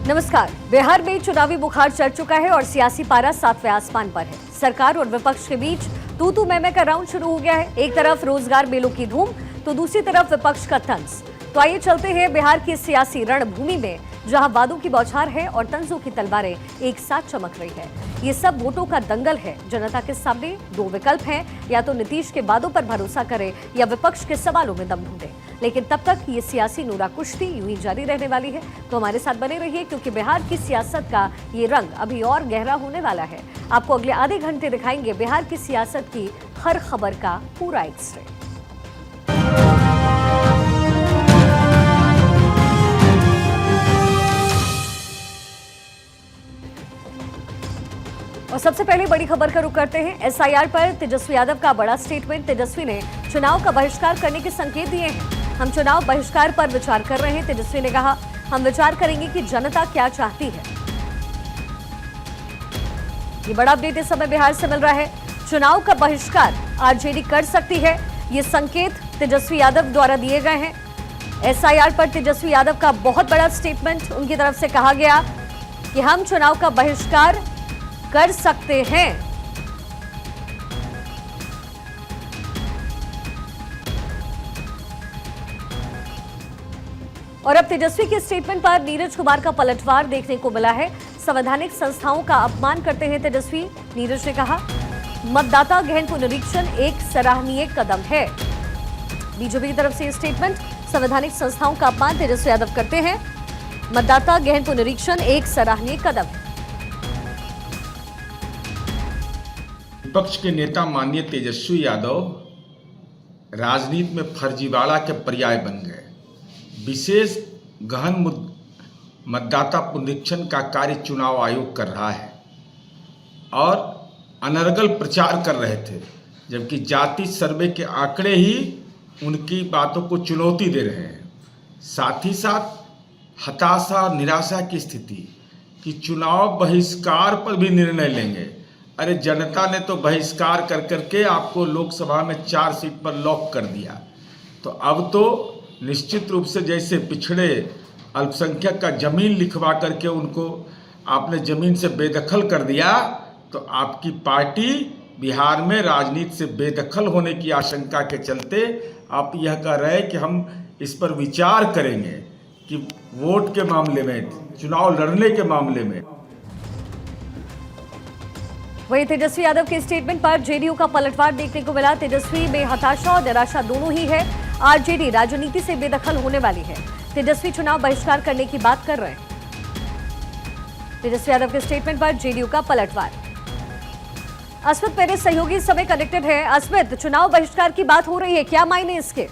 नमस्कार। बिहार में चुनावी बुखार चढ़ चुका है और सियासी पारा सातवें आसमान पर है। सरकार और विपक्ष के बीच तू मैं का राउंड शुरू हो गया है। एक तरफ रोजगार मेलों की धूम तो दूसरी तरफ विपक्ष का तंज। तो आइए चलते हैं बिहार की सियासी रणभूमि में, जहां वादों की बौछार है और तंजों की तलवारें एक साथ चमक रही है। ये सब वोटों का दंगल है। जनता के सामने दो विकल्प हैं, या तो नीतीश के वादों पर भरोसा करें या विपक्ष के सवालों में दम ढूंढें। लेकिन तब तक ये सियासी नूरा कुश्ती यूं ही जारी रहने वाली है। तो हमारे साथ बने रहिए, क्योंकि बिहार की सियासत का ये रंग अभी और गहरा होने वाला है। आपको अगले आधे घंटे दिखाएंगे बिहार की सियासत की हर खबर का पूरा एक्सरे। और सबसे पहले बड़ी खबर का रुख करते हैं। एसआईआर पर तेजस्वी यादव का बड़ा स्टेटमेंट। तेजस्वी ने चुनाव का बहिष्कार करने के संकेत दिए हैं। हम चुनाव बहिष्कार पर विचार कर रहे हैं। तेजस्वी ने कहा, हम विचार करेंगे कि जनता क्या चाहती है। ये बड़ा अपडेट इस समय बिहार से मिल रहा है। चुनाव का बहिष्कार आरजेडी कर सकती है, ये संकेत तेजस्वी यादव द्वारा दिए गए हैं। एसआईआर पर तेजस्वी यादव का बहुत बड़ा स्टेटमेंट। उनकी तरफ से कहा गया कि हम चुनाव का बहिष्कार कर सकते हैं। और अब तेजस्वी के स्टेटमेंट पर नीरज कुमार का पलटवार देखने को मिला है। संवैधानिक संस्थाओं का अपमान करते हैं तेजस्वी। नीरज ने कहा, मतदाता गहन पुनरीक्षण एक सराहनीय कदम है। बीजेपी की तरफ से ये स्टेटमेंट, संवैधानिक संस्थाओं का अपमान तेजस्वी यादव करते हैं। मतदाता गहन पुनरीक्षण एक सराहनीय कदम है। विपक्ष के नेता माननीय तेजस्वी यादव राजनीति में फर्जीवाड़ा के पर्याय बन गए। विशेष गहन मतदाता पुनरीक्षण का कार्य चुनाव आयोग कर रहा है और अनर्गल प्रचार कर रहे थे, जबकि जाति सर्वे के आंकड़े ही उनकी बातों को चुनौती दे रहे हैं। साथ ही साथ हताशा निराशा की स्थिति कि चुनाव बहिष्कार पर भी निर्णय लेंगे। अरे जनता ने तो बहिष्कार कर करके आपको लोकसभा में 4 सीट पर लॉक कर दिया। तो अब तो निश्चित रूप से जैसे पिछड़े अल्पसंख्यक का जमीन लिखवा करके उनको आपने जमीन से बेदखल कर दिया, तो आपकी पार्टी बिहार में राजनीति से बेदखल होने की आशंका के चलते आप यह कह रहे हैं कि हम इस पर विचार करेंगे कि वोट के मामले में, चुनाव लड़ने के मामले में। वहीं तेजस्वी यादव के स्टेटमेंट पर जेडीयू का पलटवार देखने को मिला। तेजस्वी में हताशा और निराशा दोनों ही है। आरजेडी राजनीति से बेदखल होने वाली है। तेजस्वी चुनाव बहिष्कार करने की बात कर रहे हैं। तेजस्वी यादव के स्टेटमेंट पर जेडीयू का पलटवार। अस्मित मेरे सहयोगी इस समय कनेक्टेड है। अस्मित, चुनाव बहिष्कार की बात हो रही है, क्या मायने इसके?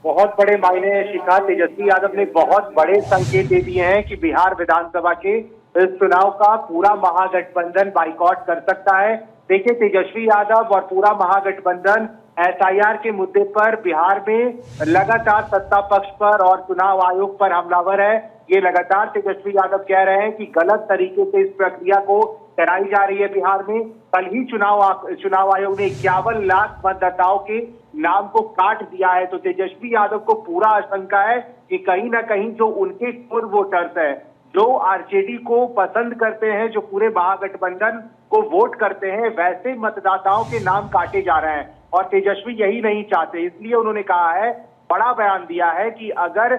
बहुत बड़े मायने हैं शिखा। तेजस्वी यादव ने बहुत बड़े संकेत दे दिए हैं कि बिहार विधानसभा के इस चुनाव का पूरा महागठबंधन बाइकआउट कर सकता है। देखिए, तेजस्वी यादव और पूरा महागठबंधन एसआईआर के मुद्दे पर बिहार में लगातार सत्ता पक्ष पर और चुनाव आयोग पर हमलावर है। ये लगातार तेजस्वी यादव कह रहे हैं कि गलत तरीके से इस प्रक्रिया को कराई जा रही है बिहार में। कल ही चुनाव आयोग ने 51 लाख मतदाताओं के नाम को काट दिया है। तो तेजस्वी यादव को पूरा आशंका है कि कहीं ना कहीं जो उनके कोर वोटर्स है, जो आरजेडी को पसंद करते हैं, जो पूरे महागठबंधन को वोट करते हैं, वैसे मतदाताओं के नाम काटे जा रहे हैं। और तेजस्वी यही नहीं चाहते, इसलिए उन्होंने कहा है, बड़ा बयान दिया है कि अगर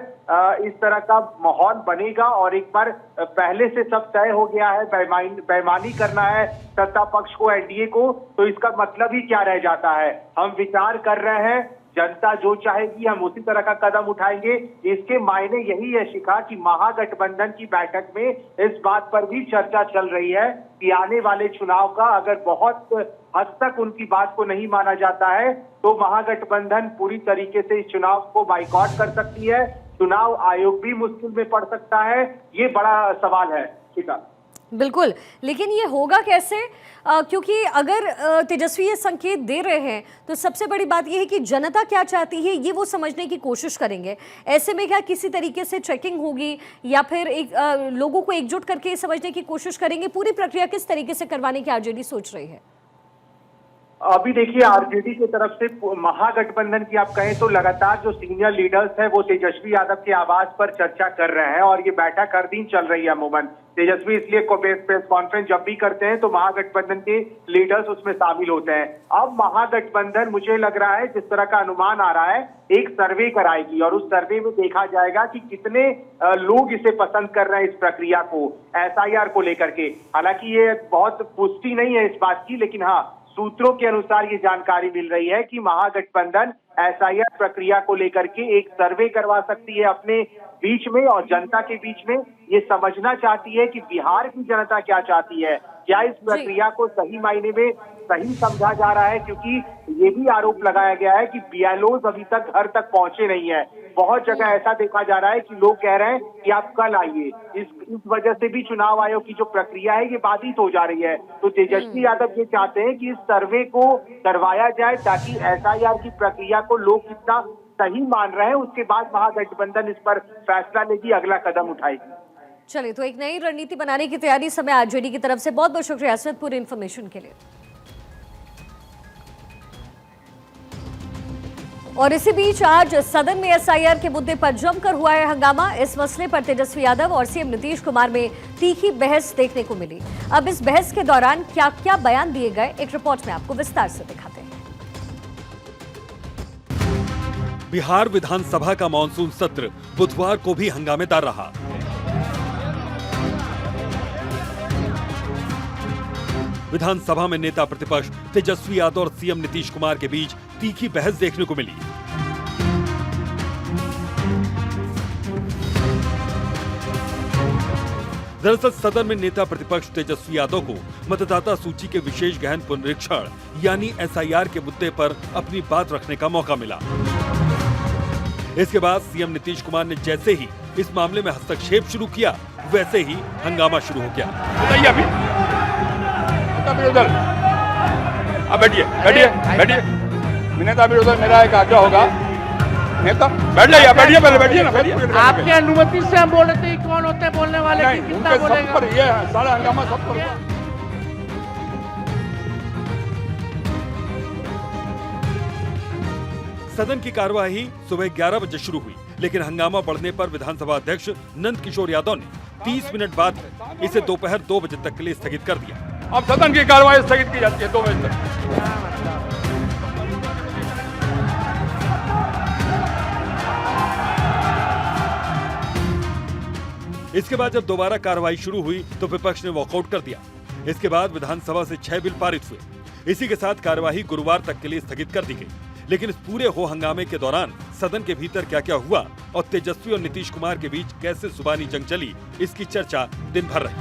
इस तरह का माहौल बनेगा और एक बार पहले से सब तय हो गया है, बेईमानी करना है सत्ता पक्ष को, एनडीए को, तो इसका मतलब ही क्या रह जाता है। हम विचार कर रहे हैं, जनता जो चाहेगी हम उसी तरह का कदम उठाएंगे। इसके मायने यही है शिखा कि महागठबंधन की बैठक में इस बात पर भी चर्चा चल रही है कि आने वाले चुनाव का अगर बहुत हद तक उनकी बात को नहीं माना जाता है तो महागठबंधन पूरी तरीके से इस चुनाव को बाइकआउट कर सकती है। चुनाव आयोग भी मुश्किल में पड़ सकता है। ये बड़ा सवाल है शिखा। बिल्कुल, लेकिन ये होगा कैसे? क्योंकि अगर तेजस्वी ये संकेत दे रहे हैं तो सबसे बड़ी बात यह है कि जनता क्या चाहती है ये वो समझने की कोशिश करेंगे। ऐसे में क्या किसी तरीके से चेकिंग होगी या फिर लोगों को एकजुट करके समझने की कोशिश करेंगे? पूरी प्रक्रिया किस तरीके से करवाने की आरजेडी सोच रही है? अभी देखिए आरजेडी की तरफ से महागठबंधन की आप कहें तो लगातार जो सीनियर लीडर्स है वो तेजस्वी यादव के आवाज पर चर्चा कर रहे हैं और ये बैठक हर दिन चल रही है। अमूमन तेजस्वी इसलिए प्रेस कॉन्फ्रेंस जब भी करते हैं तो महागठबंधन के लीडर्स उसमें शामिल होते हैं। अब महागठबंधन मुझे लग रहा है जिस तरह का अनुमान आ रहा है एक सर्वे कराएगी और उस सर्वे में देखा जाएगा कि कितने लोग इसे पसंद कर रहे हैं इस प्रक्रिया को, एसआईआर को लेकर के। हालांकि ये बहुत पुष्टि नहीं है इस बात की, लेकिन हाँ सूत्रों के अनुसार ये जानकारी मिल रही है कि महागठबंधन एसआईआर प्रक्रिया को लेकर के एक सर्वे करवा सकती है अपने बीच में और जनता के बीच में। ये समझना चाहती है कि बिहार की जनता क्या चाहती है, क्या इस प्रक्रिया को सही मायने में सही समझा जा रहा है, क्योंकि ये भी आरोप लगाया गया है कि बीएलओज अभी तक घर तक पहुंचे नहीं है। बहुत जगह ऐसा देखा जा रहा है कि लोग कह रहे हैं कि आप कल आइए। इस वजह से भी चुनाव आयोग की जो प्रक्रिया है ये बाधित हो जा रही है। तो तेजस्वी यादव ये चाहते हैं कि इस सर्वे को करवाया जाए ताकि एसआईआर की प्रक्रिया को लोग कितना सही मान रहे हैं, उसके बाद महागठबंधन इस पर फैसला लेगी, अगला कदम उठाएगी। चलिए, तो एक नई रणनीति बनाने की तैयारी समय आरजेडी की तरफ से। बहुत बहुत शुक्रिया असद पूरी इन्फॉर्मेशन के लिए। और इसी बीच आज सदन में एसआईआर के मुद्दे पर जमकर हुआ है हंगामा। इस मसले पर तेजस्वी यादव और सीएम नीतीश कुमार में तीखी बहस देखने को मिली। अब इस बहस के दौरान क्या क्या बयान दिए गए, एक रिपोर्ट में आपको विस्तार से दिखाते हैं। बिहार विधानसभा का मानसून सत्र बुधवार को भी हंगामेदार रहा। विधानसभा में नेता प्रतिपक्ष तेजस्वी यादव और सीएम नीतीश कुमार के बीच तीखी बहस देखने को मिली। दरअसल सदन में नेता प्रतिपक्ष तेजस्वी यादव को मतदाता सूची के विशेष गहन पुनरीक्षण यानी एसआईआर के मुद्दे पर अपनी बात रखने का मौका मिला। इसके बाद सीएम नीतीश कुमार ने जैसे ही इस मामले में हस्तक्षेप शुरू किया, वैसे ही हंगामा शुरू हो गया। अब बैठिए बैठिए बैठिए। नेता विरोध मेरा एक आज्ञा होगा। नेता बैठ जाइए, बैठिए, पहले बैठिए ना, बैठिए। आपकी अनुमति से हम बोल रहे थे कौन होते हैं बोलने वाले, कितना बोलेगा? सब पर ये है, सारा हंगामा सब पर। सदन की कार्यवाही सुबह 11 बजे शुरू हुई, लेकिन हंगामा बढ़ने पर विधानसभा अध्यक्ष नंद किशोर यादव ने 30 मिनट बाद इसे दोपहर 2 बजे तक के लिए स्थगित कर दिया। अब सदन की कार्यवाही स्थगित की जाती है 2 बजे तक। इसके बाद जब दोबारा कार्रवाई शुरू हुई तो विपक्ष ने वॉकआउट कर दिया। इसके बाद विधानसभा से 6 बिल पारित हुए। इसी के साथ कार्यवाही गुरुवार तक के लिए स्थगित कर दी गई। लेकिन इस पूरे हो हंगामे के दौरान सदन के भीतर क्या क्या हुआ और तेजस्वी और नीतीश कुमार के बीच कैसे जुबानी जंग चली, इसकी चर्चा दिन भर रही।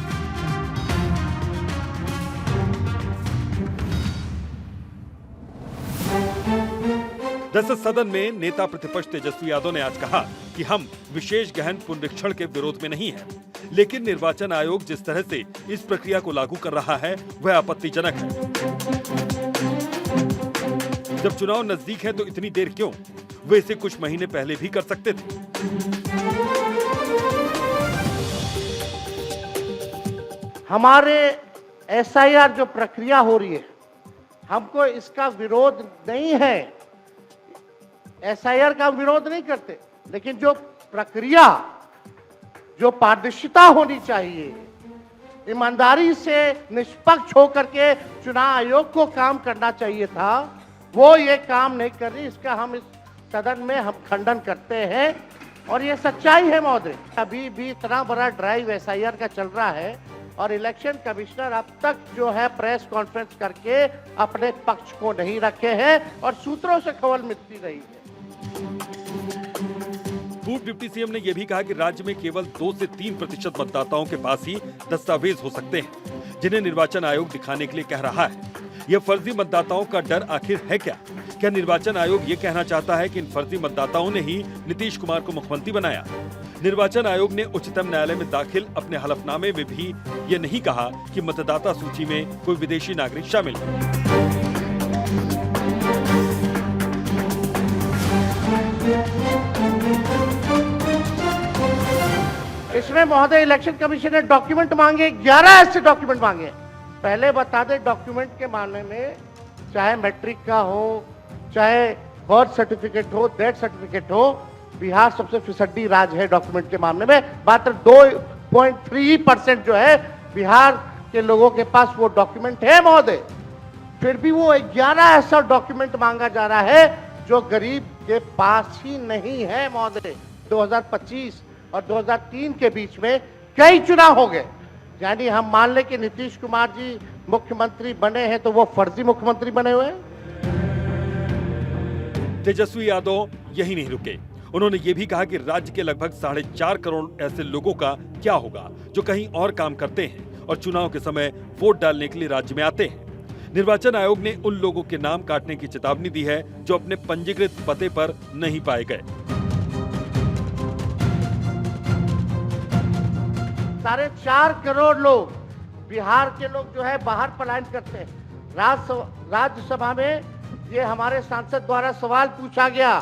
दरअसल सदन में नेता प्रतिपक्ष तेजस्वी यादव ने आज कहा कि हम विशेष गहन पुनरीक्षण के विरोध में नहीं हैं, लेकिन निर्वाचन आयोग जिस तरह से इस प्रक्रिया को लागू कर रहा है वह आपत्तिजनक है। जब चुनाव नजदीक है तो इतनी देर क्यों? वे इसे कुछ महीने पहले भी कर सकते थे। हमारे एसआईआर जो प्रक्रिया हो रही है, हमको इसका विरोध नहीं है। एसआईआर का विरोध नहीं करते, लेकिन जो प्रक्रिया, जो पारदर्शिता होनी चाहिए, ईमानदारी से निष्पक्ष होकर के चुनाव आयोग को काम करना चाहिए था, वो ये काम नहीं कर रही। इसका हम इस सदन में हम खंडन करते हैं और ये सच्चाई है महोदय। अभी भी इतना बड़ा ड्राइव एसआईआर का चल रहा है और इलेक्शन कमिश्नर अब तक जो है प्रेस कॉन्फ्रेंस करके अपने पक्ष को नहीं रखे हैं और सूत्रों से खबर मिलती रही है। पूर्व डिप्टी सीएम ने यह भी कहा कि राज्य में केवल 2 से 3% मतदाताओं के पास ही दस्तावेज हो सकते हैं, जिन्हें निर्वाचन आयोग दिखाने के लिए कह रहा है। यह फर्जी मतदाताओं का डर आखिर है क्या? क्या निर्वाचन आयोग ये कहना चाहता है कि इन फर्जी मतदाताओं ने ही नीतीश कुमार को मुख्यमंत्री बनाया? निर्वाचन आयोग ने उच्चतम न्यायालय में दाखिल अपने हलफनामे में भी ये नहीं कहा कि मतदाता सूची में कोई विदेशी नागरिक शामिल है। इसमें महोदय इलेक्शन कमीशन ने डॉक्यूमेंट मांगे, 11 ऐसे डॉक्यूमेंट मांगे। पहले बता दें, डॉक्यूमेंट के मामले में चाहे मैट्रिक का हो, चाहे बर्थ सर्टिफिकेट हो, डेथ सर्टिफिकेट हो, बिहार सबसे फिसड्डी राज्य है डॉक्यूमेंट के मामले में। मात्र 2.3% जो है बिहार के लोगों के पास वो डॉक्यूमेंट है महोदय। फिर भी वो 11 ऐसा डॉक्यूमेंट मांगा जा रहा है जो गरीब के पास ही नहीं है महोदय। 2025 और 2003 के बीच में कई चुनाव हो गए, यानी हम मान लें कि नीतीश कुमार जी मुख्यमंत्री बने हैं तो वो फर्जी मुख्यमंत्री बने हुए हैं। तेजस्वी यादव यही नहीं रुके। उन्होंने ये भी कहा कि राज्य के लगभग 4.5 करोड़ ऐसे लोगों का क्या होगा जो कहीं और काम करते हैं और चुनाव के समय वोट डालने के लिए राज्य में आते हैं। निर्वाचन आयोग ने उन लोगों के नाम काटने की चेतावनी दी है जो अपने पंजीकृत पते पर नहीं पाए गए। 4.5 करोड़ लोग, बिहार के लोग जो है बाहर पलायन करते हैं। राज्यसभा में ये हमारे सांसद द्वारा सवाल पूछा गया,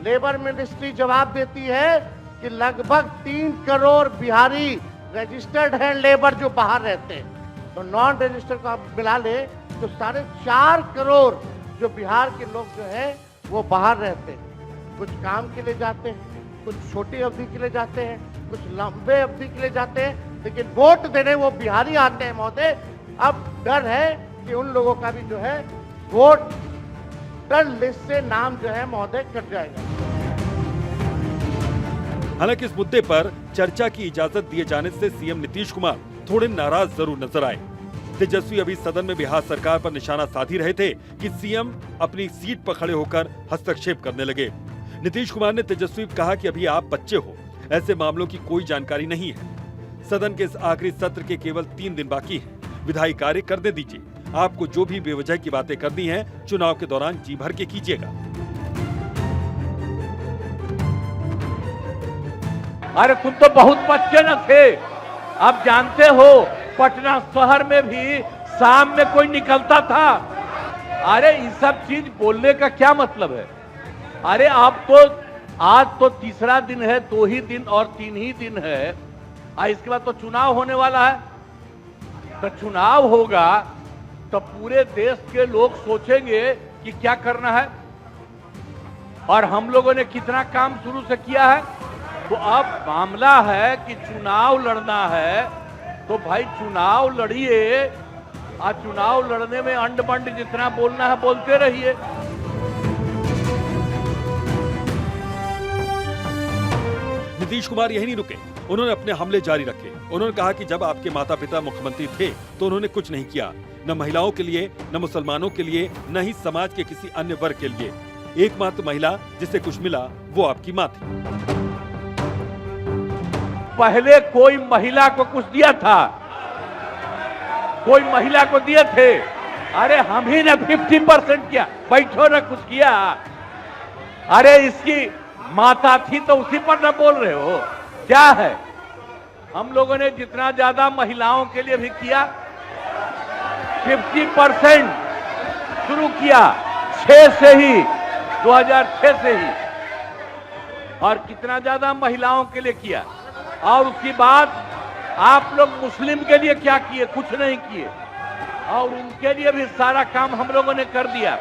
लेबर मिनिस्ट्री जवाब देती है कि लगभग 3 करोड़ बिहारी रजिस्टर्ड हैं लेबर जो बाहर रहते हैं, तो नॉन रजिस्टर्ड को आप मिला ले तो 4.5 करोड़ जो बिहार के लोग जो है वो बाहर रहते हैं। कुछ काम के लिए जाते हैं, कुछ छोटी अवधि के लिए जाते हैं, कुछ लंबे अवधि के लिए जाते हैं, लेकिन वोट देने वो बिहारी आते हैं महोदय। अब डर है कि उन लोगों का भी जो है वोटर लिस्ट से नाम जो है महोदय कट जाएगा। हालांकि इस मुद्दे पर चर्चा की इजाजत दिए जाने से सीएम नीतीश कुमार थोड़े नाराज जरूर नजर आए। तेजस्वी अभी सदन में बिहार सरकार पर निशाना साध ही रहे थे कि सीएम अपनी सीट पर खड़े होकर हस्तक्षेप करने लगे। नीतीश कुमार ने तेजस्वी को कहा कि अभी आप बच्चे हो, ऐसे मामलों की कोई जानकारी नहीं है। सदन के इस आखिरी सत्र के केवल 3 दिन बाकी हैं। विधायी कार्य करने दीजिए। आपको जो भी बेवजह की बातें करनी है चुनाव के दौरान जी भर के कीजिएगा। अरे तुम तो बहुत बच्चे न थे, आप जानते हो पटना शहर में भी शाम में कोई निकलता था। अरे ये सब चीज बोलने का क्या मतलब है? अरे आप तो आज तो तीसरा दिन है, 2 ही दिन और 3 ही दिन है, इसके बाद तो चुनाव होने वाला है। तो चुनाव होगा तो पूरे देश के लोग सोचेंगे कि क्या करना है, और हम लोगों ने कितना काम शुरू से किया है। तो अब मामला है कि चुनाव लड़ना है तो भाई चुनाव लड़िए, और चुनाव लड़ने में अंड बंड जितना बोलना है बोलते रहिए। नीतीश कुमार यही नहीं रुके, उन्होंने अपने हमले जारी रखे। उन्होंने कहा कि जब आपके माता पिता मुख्यमंत्री थे तो उन्होंने कुछ नहीं किया, न महिलाओं के लिए, न मुसलमानों के लिए, न ही समाज के किसी अन्य वर्ग के लिए। एकमात्र महिला जिसे कुछ मिला वो आपकी मां थी। पहले कोई महिला को कुछ दिया था? कोई महिला को दिए थे? अरे हम ही ने 50% किया, बैठो ना कुछ किया। अरे इसकी माता थी तो उसी पर न बोल रहे हो क्या है? हम लोगों ने जितना ज्यादा महिलाओं के लिए भी किया, 50% शुरू किया 6 से ही, 2006 से ही, और कितना ज्यादा महिलाओं के लिए किया। और उसके बाद आप लोग मुस्लिम के लिए क्या किए? कुछ नहीं किए, और उनके लिए भी सारा काम हम लोगों ने कर दिया।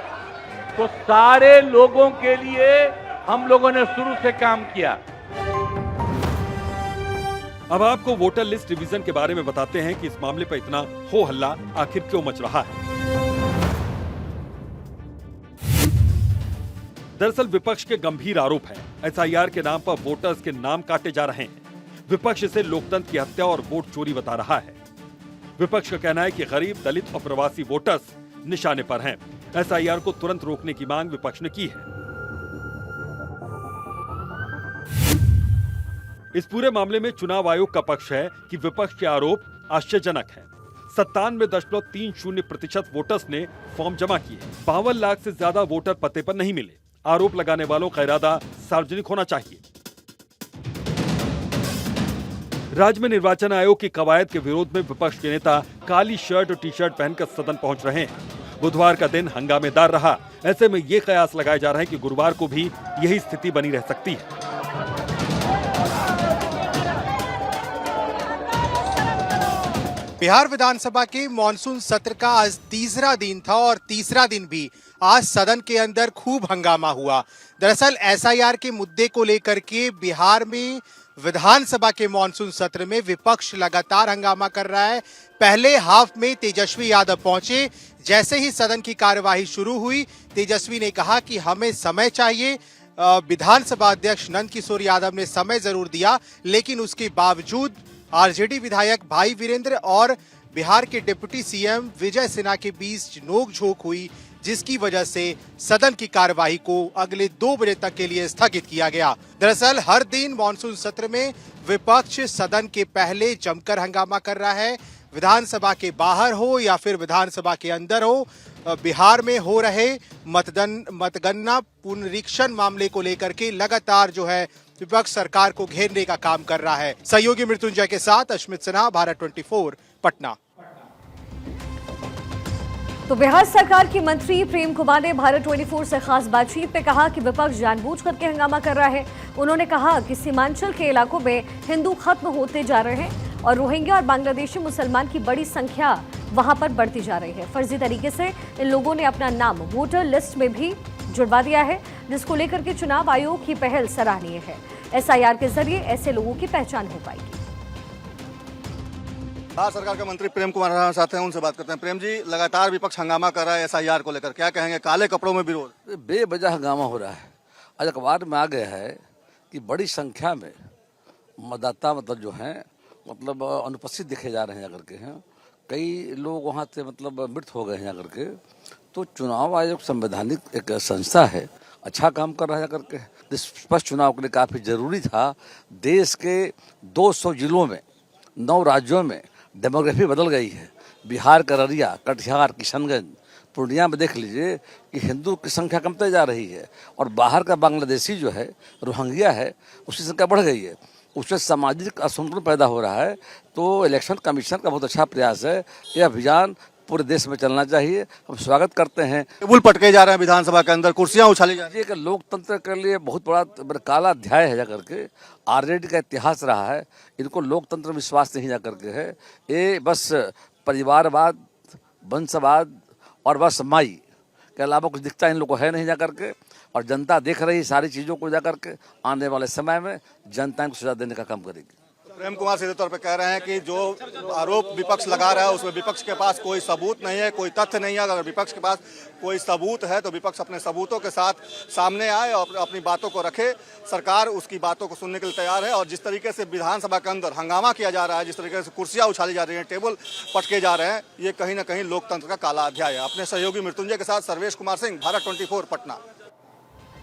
तो सारे लोगों के लिए हम लोगों ने शुरू से काम किया। अब आपको वोटर लिस्ट रिवीजन के बारे में बताते हैं कि इस मामले पर इतना हो हल्ला आखिर क्यों मच रहा है। दरअसल विपक्ष के गंभीर आरोप है, एसआईआर के नाम पर वोटर्स के नाम काटे जा रहे हैं। विपक्ष इसे लोकतंत्र की हत्या और वोट चोरी बता रहा है। विपक्ष का कहना है कि गरीब, दलित और प्रवासी वोटर्स निशाने पर हैं। एसआईआर को तुरंत रोकने की मांग विपक्ष ने की है। इस पूरे मामले में चुनाव आयोग का पक्ष है कि विपक्ष के आरोप आश्चर्यजनक है। 97.30% वोटर्स ने फॉर्म जमा किए। 52 लाख से ज्यादा वोटर पते पर नहीं मिले। आरोप लगाने वालों का इरादा सार्वजनिक होना चाहिए। राज्य में निर्वाचन आयोग की कवायद के विरोध में विपक्ष के नेता काली शर्ट और टी शर्ट पहनकर सदन पहुंच रहे हैं। बुधवार का दिन हंगामेदार रहा। ऐसे में ये कयास लगाए जा रहे हैं कि गुरुवार को भी यही स्थिति बनी रह सकती है। बिहार विधानसभा के मॉनसून सत्र का आज तीसरा दिन था और तीसरा दिन भी आज सदन के अंदर खूब हंगामा हुआ। दरअसल एसआईआर के मुद्दे को लेकर के बिहार में विधानसभा के मॉनसून सत्र में विपक्ष लगातार हंगामा कर रहा है। पहले हाफ में तेजस्वी यादव पहुंचे, जैसे ही सदन की कार्यवाही शुरू हुई तेजस्वी ने कहा कि हमें समय चाहिए। विधानसभा अध्यक्ष नंद किशोर यादव ने समय जरूर दिया, लेकिन उसके बावजूद आरजेडी विधायक भाई वीरेंद्र और बिहार के डिप्टी सीएम विजय सिन्हा के बीच नोकझोंक हुई, जिसकी वजह से सदन की कार्यवाही को अगले 2 बजे तक के लिए स्थगित किया गया। दरअसल हर दिन मॉनसून सत्र में विपक्ष सदन के पहले जमकर हंगामा कर रहा है। विधानसभा के बाहर हो या फिर विधानसभा के अंदर हो, बिहार में हो रहे मतगणना पुनरीक्षण मामले को लेकर के लगातार जो है विपक्ष सरकार को घेरने का काम कर रहा है। सहयोगी मृत्युंजय के साथ अश्मित सिन्हा, भारत 24, पटना। तो बिहार सरकार के मंत्री प्रेम कुमार ने भारत 24 से खास बातचीत में कहा कि विपक्ष जानबूझ करके हंगामा कर रहा है। उन्होंने कहा कि सीमांचल के इलाकों में हिंदू खत्म होते जा रहे हैं और रोहिंग्या और बांग्लादेशी मुसलमान की बड़ी संख्या वहां पर बढ़ती जा रही है। फर्जी तरीके से इन लोगों ने अपना नाम वोटर लिस्ट में भी जुड़वा दिया है, जिसको लेकर के चुनाव आयोग की पहल सराहनीय है। एसआईआर के जरिए ऐसे लोगों की पहचान हो पाएगी। बिहार सरकार के मंत्री प्रेम कुमार हमारे साथ हैं, उनसे बात करते हैं। प्रेम जी, लगातार विपक्ष हंगामा कर रहा है एसआईआर को लेकर, क्या कहेंगे? काले कपड़ों में विरोध, बेवजह हंगामा हो रहा है। आज अखबार में आ गया है कि बड़ी संख्या में मतदाता जो हैं अनुपस्थित दिखे जा रहे हैं करके हैं। कई लोग वहाँ से मृत हो गए हैं करके। तो चुनाव आयोग संवैधानिक एक संस्था है, अच्छा काम कर रहा है करके। निष्पक्ष चुनाव के लिए काफ़ी ज़रूरी था। देश के 200 जिलों में 9 राज्यों में डेमोग्राफी बदल गई है। बिहार का अररिया, कटिहार, किशनगंज, पूर्णिया में देख लीजिए कि हिंदू की संख्या कमते जा रही है और बाहर का बांग्लादेशी जो है, रोहिंग्या है, उसकी संख्या बढ़ गई है। उससे सामाजिक असंतुलन पैदा हो रहा है। तो इलेक्शन कमीशन का बहुत अच्छा प्रयास है। यह अभियान पूरे देश में चलना चाहिए। हम स्वागत करते हैं। टेबल पटके जा रहे हैं विधानसभा के अंदर, कुर्सियां उछाली जा रही हैं। लोकतंत्र के लिए बहुत बड़ा काला अध्याय है जा करके। आरजेडी का इतिहास रहा है। इनको लोकतंत्र में विश्वास नहीं जा करके है। ये बस परिवारवाद, वंशवाद और बस माई के अलावा कुछ दिखता इन लोग को है नहीं जा करके। और जनता देख रही सारी चीज़ों को जा करके। आने वाले समय में जनता को सजा देने का काम करेगी। प्रेम कुमार सीधे तौर पे कह रहे हैं कि जो आरोप विपक्ष लगा रहा है उसमें विपक्ष के पास कोई सबूत नहीं है, कोई तथ्य नहीं है। अगर विपक्ष के पास कोई सबूत है तो विपक्ष अपने सबूतों के साथ सामने आए और अपनी बातों को रखे। सरकार उसकी बातों को सुनने के लिए तैयार है। और जिस तरीके से विधानसभा के अंदर हंगामा किया जा रहा है, जिस तरीके से कुर्सियां उछाली जा रही हैं, टेबल पटके जा रहे हैं, ये कहीं ना कहीं लोकतंत्र का काला अध्याय है। अपने सहयोगी मृत्युंजय के साथ सर्वेश कुमार सिंह, भारत 24, पटना।